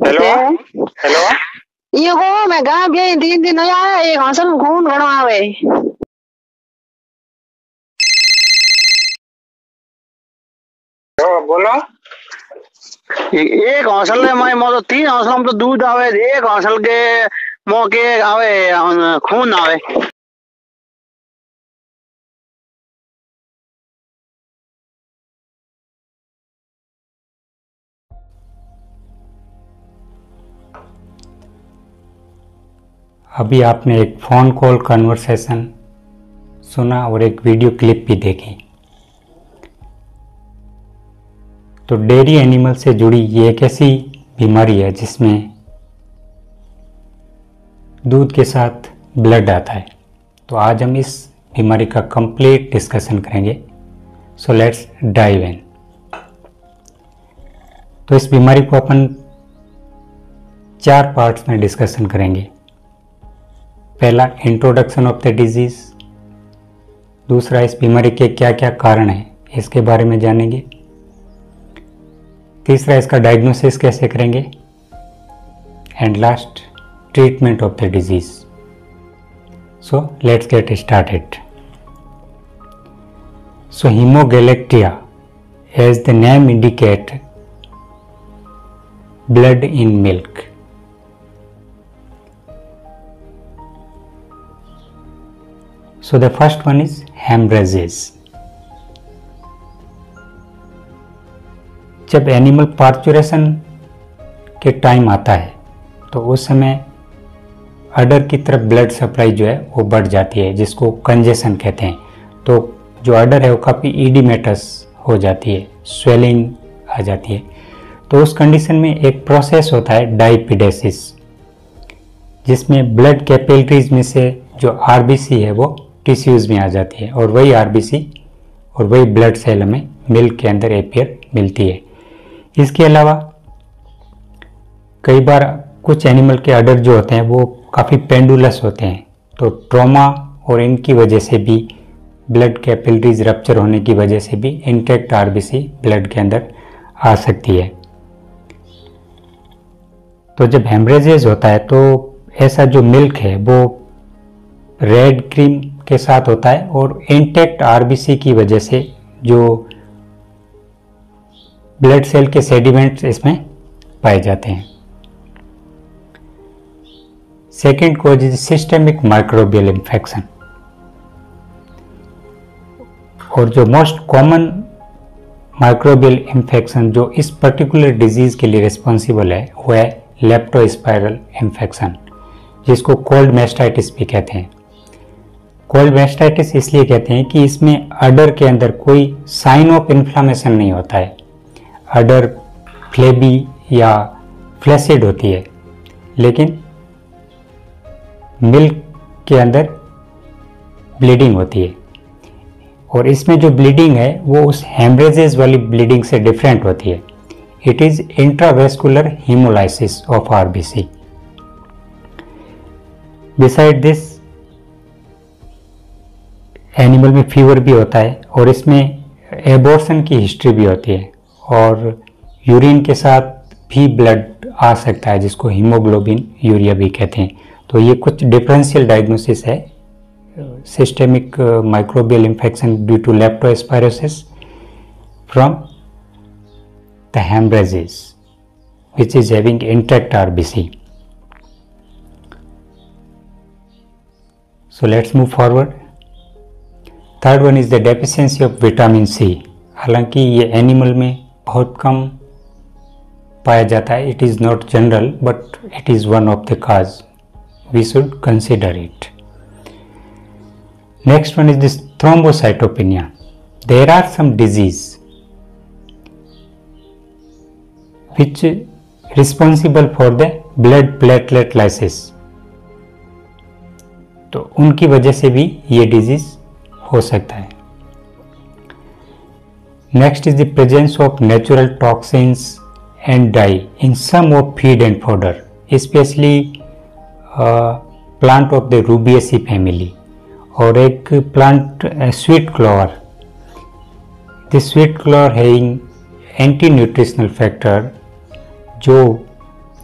Hello hello ये को मैं गा भी 3 दिन होया है एक हंसल खून घणो आवे बोलो। एक हंसल में मो तो 3 हंसल में तो दूध आवे एक हंसल के मो के आवे खून आवे। अभी आपने एक फ़ोन कॉल कन्वर्सेशन सुना और एक वीडियो क्लिप भी देखी। तो डेयरी एनिमल से जुड़ी ये एक ऐसी बीमारी है जिसमें दूध के साथ ब्लड आता है। तो आज हम इस बीमारी का कंप्लीट डिस्कशन करेंगे। So let's dive in. तो इस बीमारी को अपन 4 पार्ट्स में डिस्कशन करेंगे। पहला, इंट्रोडक्शन ऑफ द डिजीज़। दूसरा, इस बीमारी के क्या क्या कारण हैं इसके बारे में जानेंगे। तीसरा, इसका डायग्नोसिस कैसे करेंगे। And last, treatment of the disease. So let's get started. So hemogalactia, as the name indicate, blood in milk. So the first one is hemorrhages. जब एनिमल पार्चुरेशन के टाइम आता है तो उस समय अडर की तरफ ब्लड सप्लाई जो है वो बढ़ जाती है, जिसको कंजेशन कहते हैं। तो जो अडर है वो काफ़ी इडिमेटस हो जाती है, स्वेलिंग आ जाती है। तो उस कंडीशन में एक प्रोसेस होता है डायपिडेसिस, जिसमें ब्लड कैपिलरीज में से जो आरबीसी है वो टिश्यूज़ में आ जाती है और वही आरबीसी और वही ब्लड सेल हमें मिल्क के अंदर एपियर मिलती है। इसके अलावा कई बार कुछ एनिमल के अडर जो होते हैं वो काफ़ी पेंडुलस होते हैं, तो ट्रॉमा और इनकी वजह से भी, ब्लड कैपिलरीज रप्चर होने की वजह से भी इंटैक्ट आरबीसी ब्लड के अंदर आ सकती है। तो जब हेमरेजेज होता है तो ऐसा जो मिल्क है वो रेड क्रीम के साथ होता है और इंटैक्ट आरबीसी की वजह से जो ब्लड सेल के सेडिमेंट्स इसमें पाए जाते हैं। Second cause is systemic microbial infection. और जो मोस्ट कॉमन माइक्रोबियल इन्फेक्शन जो इस पर्टिकुलर डिजीज के लिए रिस्पॉन्सिबल है वो है लेप्टोस्पाइरल इन्फेक्शन, जिसको कोल्ड मैस्टाइटिस भी कहते हैं। कोल्ड मैस्टाइटिस इसलिए कहते हैं कि इसमें अडर के अंदर कोई साइन ऑफ इन्फ्लामेशन नहीं होता है। अडर फ्लेबी या फ्लैसिड होती है, लेकिन मिल्क के अंदर ब्लीडिंग होती है। और इसमें जो ब्लीडिंग है वो उस हेमरेजेस वाली ब्लीडिंग से डिफरेंट होती है। It is intravascular hemolysis of RBC. Beside this, animal में फीवर भी होता है और इसमें एबॉर्शन की हिस्ट्री भी होती है और यूरिन के साथ भी ब्लड आ सकता है, जिसको हीमोग्लोबिन यूरिया भी कहते हैं। तो ये कुछ डिफरेंशियल डायग्नोसिस है। Systemic microbial infection due to leptospirosis from the hemorrhages which is having intact RBC. So let's move forward. Third one is the deficiency of vitamin C. हालांकि ये एनिमल में बहुत कम पाया जाता है, it is not general but it is one of the cause. We should consider it. Next one is this thrombocytopenia. There are some disease which responsible for the blood platelet lysis. तो उनकी वजह से भी ये disease हो सकता है। Next is the presence of natural toxins and dye in some of feed and fodder, specially plant of the Rubiaceae family. और एक plant sweet clover, the sweet clover having anti nutritional factor जो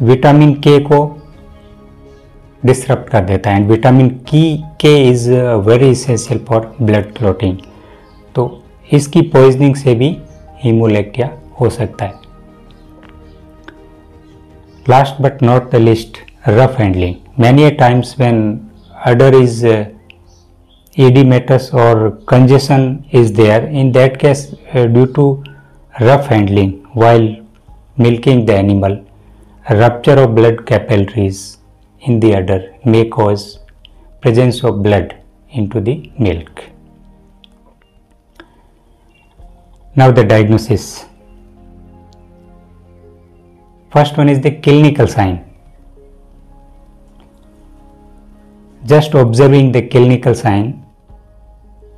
vitamin K को disrupt कर देता है and vitamin K is very essential for blood clotting. तो इसकी poisoning से भी हीमोलैक्टिया हो सकता है। Last but not the list, rough handling. Many a times when udder is edematous or congestion is there, in that case due to rough handling while milking the animal, rupture of blood capillaries in the udder may cause presence of blood into the milk. Now the diagnosis. First one is the clinical sign. Just observing the clinical sign,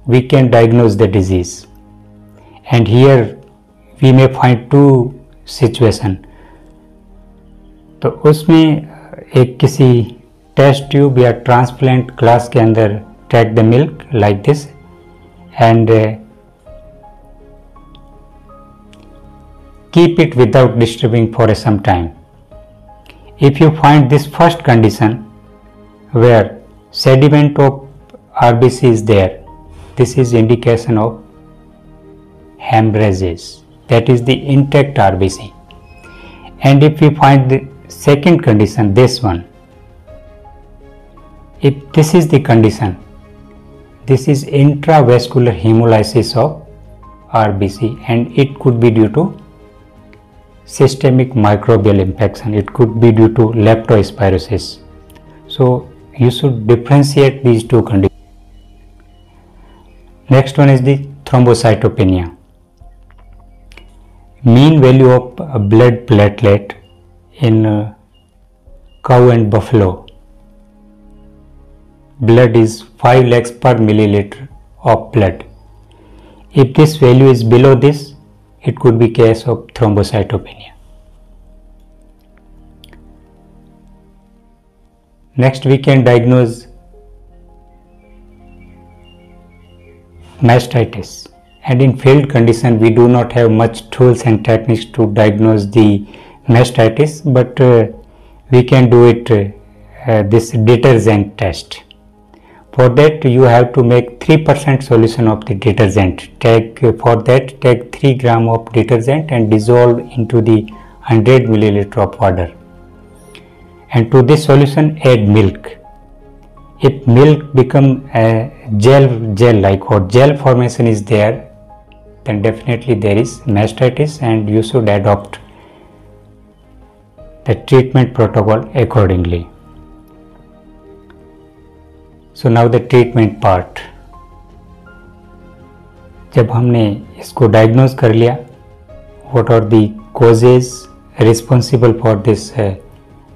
we can diagnose the disease. And here we may find two situation. तो उसमें एक किसी test tube या transplant glass के अंदर take the milk like this and keep it without disturbing for some time. If you find this first condition where sediment of RBC is there, this is indication of hemorrhages, that is the intact RBC. And if you find the second condition, this one, if this is the condition, this is intravascular hemolysis of RBC and it could be due to systemic microbial infection, it could be due to leptospirosis. So you should differentiate these two conditions. Next one is the thrombocytopenia. Mean value of blood platelet in cow and buffalo blood is 5 lakhs per milliliter of blood. If this value is below this, it could be case of thrombocytopenia. Next we can diagnose mastitis, and in field condition we do not have much tools and techniques to diagnose the mastitis, but we can do it this detergent test. For that you have to make 3% solution of the detergent. For that take 3 gram of detergent and dissolve into the 100 milliliter of water. And to this solution add milk. If milk become a gel like or gel formation is there, then definitely there is mastitis and you should adopt the treatment protocol accordingly. So now the treatment part. जब हमने इसको diagnose कर लिया, what are the causes responsible for this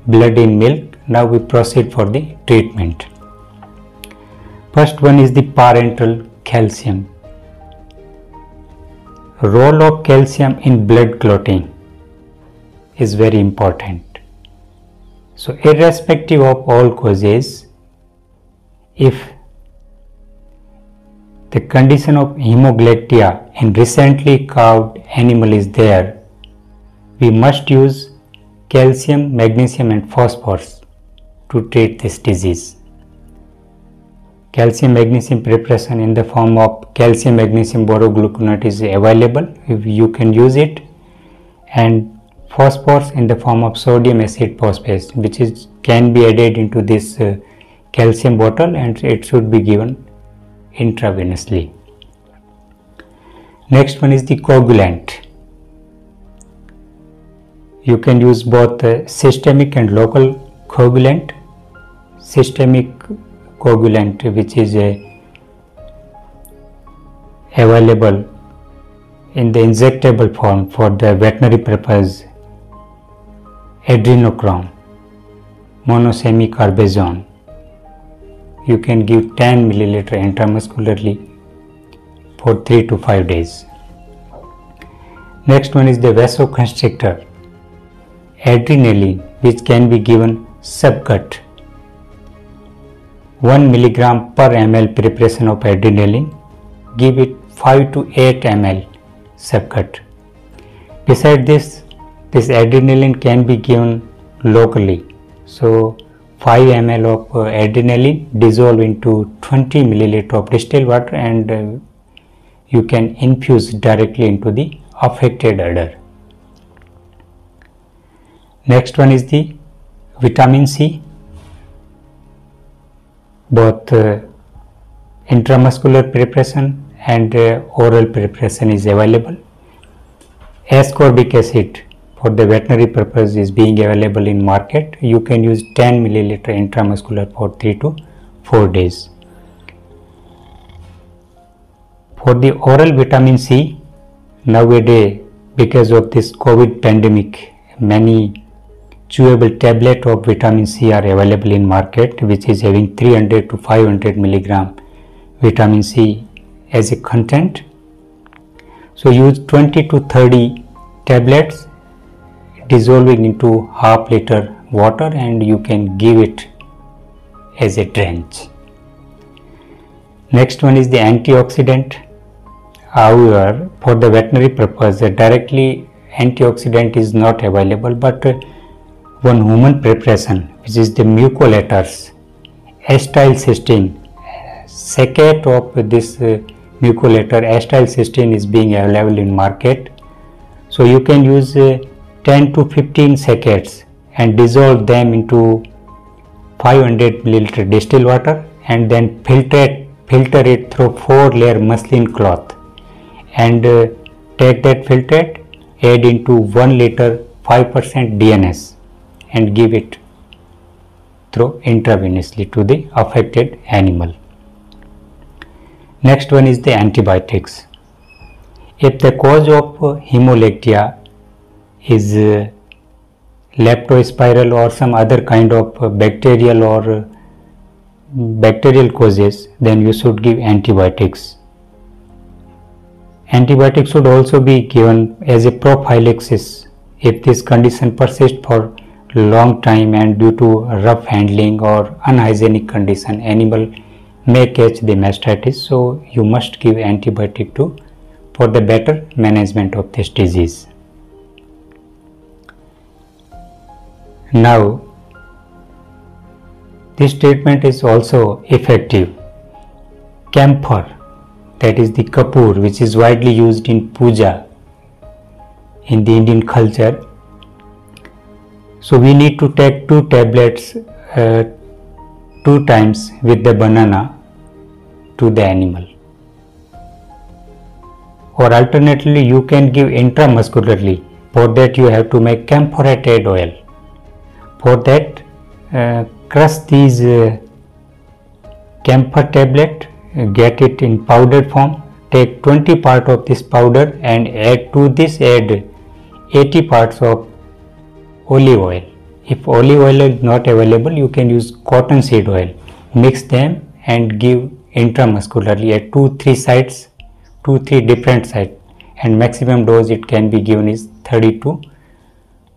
blood in milk, now we proceed for the treatment. First one is the parenteral calcium. Role of calcium in blood clotting is very important. So irrespective of all causes, if the condition of hemoglyctia in recently calved animal is there, we must use calcium, magnesium and phosphorus to treat this disease. Calcium magnesium preparation in the form of calcium magnesium borogluconate is available, if you can use it, and phosphorus in the form of sodium acid phosphate, which is can be added into this calcium bottle and it should be given intravenously. Next one is the coagulant. You can use both systemic and local coagulant. Systemic coagulant which is available in the injectable form for the veterinary purpose, adrenochrome, monosemi-carbazone. You can give 10 milliliter intramuscularly for 3 to 5 days. Next one is the vasoconstrictor, adrenaline, which can be given subcut. 1 milligram per ml preparation of adrenaline, give it 5 to 8 ml subcut. Besides this adrenaline can be given locally. So 5 ml of adrenaline dissolve into 20 milliliter of distilled water, and you can infuse directly into the affected udder. Next one is the vitamin C. Both intramuscular preparation and oral preparation is available. Ascorbic acid for the veterinary purpose is being available in market. You can use 10 milliliter intramuscular for 3 to 4 days. For the oral vitamin C, nowadays because of this COVID pandemic, many chewable tablet of vitamin C are available in market, which is having 300 to 500 milligram vitamin C as a content. So use 20 to 30 tablets dissolving into half liter water, and you can give it as a drench. Next one is the antioxidant. However, for the veterinary purpose, directly antioxidant is not available, but one human preparation, which is the mucolators, acetylcysteine, saccade of this mucolator acetylcysteine is being available in market. So you can use 10 to 15 saccades and dissolve them into 500 milliliter distilled water, and then filter it through 4-layer muslin cloth, and take that filtrate, add into 1 liter 5% DNS, and give it through intravenously to the affected animal. Next one is the antibiotics. If the cause of hemolactia is leptospiral or some other kind of bacterial causes, then you should give antibiotics. Antibiotics should also be given as a prophylaxis if this condition persists for long time, and due to rough handling or unhygienic condition, animal may catch the mastitis. So you must give antibiotic too for the better management of this disease. Now this treatment is also effective. Camphor, that is the kapoor, which is widely used in puja in the Indian culture. So we need to take 2 tablets 2 times with the banana to the animal. Or alternatively, you can give intramuscularly. For that you have to make camphorated oil. For that, crush these camphor tablet, get it in powdered form, take 20 part of this powder and add to this 80 parts of olive oil. If olive oil is not available, you can use cottonseed oil. Mix them and give intramuscularly at 2-3 sites, 2-3 different sites, and maximum dose it can be given is 30 to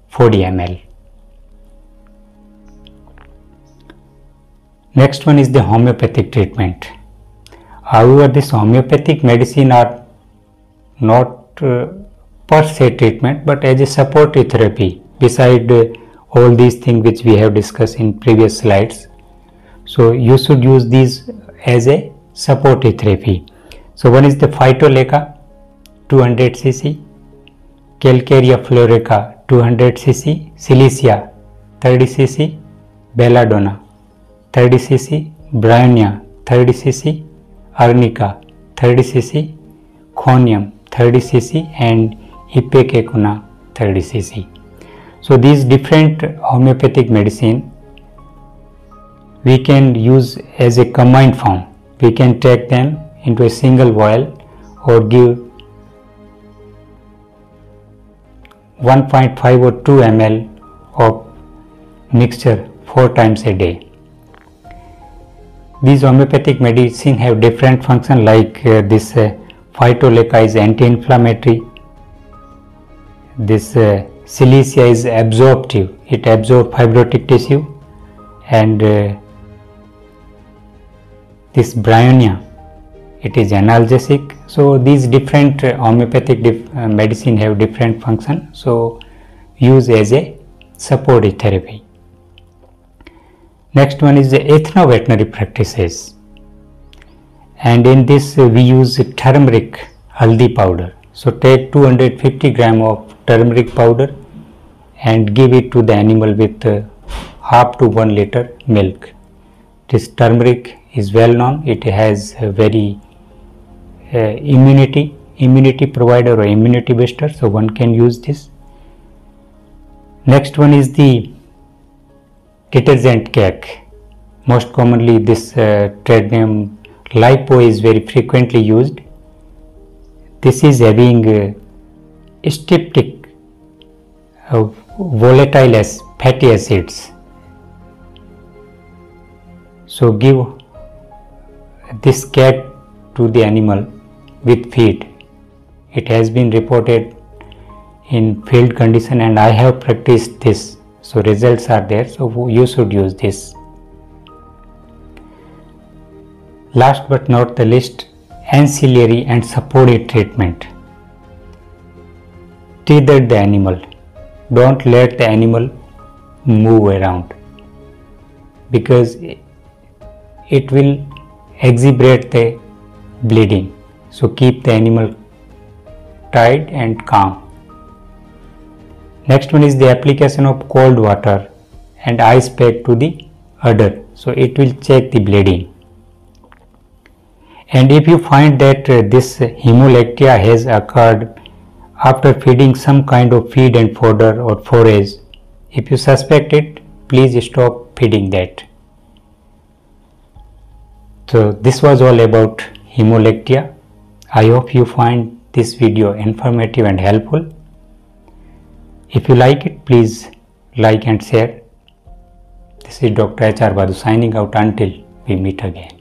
40 ml. Next one is the homeopathic treatment. However, this homeopathic medicine are not per se treatment, but as a supportive therapy beside all these things which we have discussed in previous slides. So you should use these as a supportive therapy. So one is the Phytoleca 200 cc, Calcarea fluorica 200 cc, Silicea 30 cc, Belladonna 30 cc, Bryonia 30 cc, Arnica 30 cc, Chonium 30 cc, and Ipecacuanha 30 cc. So these different homeopathic medicine we can use as a combined form. We can take them into a single vial or give 1.5 or 2 ml of mixture 4 times a day. These homeopathic medicine have different function, like this Phytoleca is anti-inflammatory, this Silicea is absorptive, it absorbs fibrotic tissue, and this Bryonia, it is analgesic. So these different homeopathic medicine have different function, so use as a supportive therapy. Next one is the ethno-veterinary practices, and in this we use turmeric haldi powder. So take 250 gram of turmeric powder and give it to the animal with half to 1 liter milk. This turmeric is well known, it has a very immunity provider or immunity booster, so one can use this. Next one is the detergent cake. Most commonly this trade name Lipo is very frequently used. This is having styptic volatile as fatty acids. So give this cat to the animal with feed. It has been reported in field condition and I have practiced this, so results are there, so you should use this. Last but not the least, ancillary and supportive treatment. Tether the animal. Don't let the animal move around because it will exacerbate the bleeding. So keep the animal tied and calm. Next one is the application of cold water and ice pack to the udder. So it will check the bleeding. And if you find that this hemolactia has occurred after feeding some kind of feed and fodder or forage, if you suspect it, please stop feeding that. So this was all about hemolactia. I hope you find this video informative and helpful. If you like it, please like and share. This is Dr. H.R. Badu signing out until we meet again.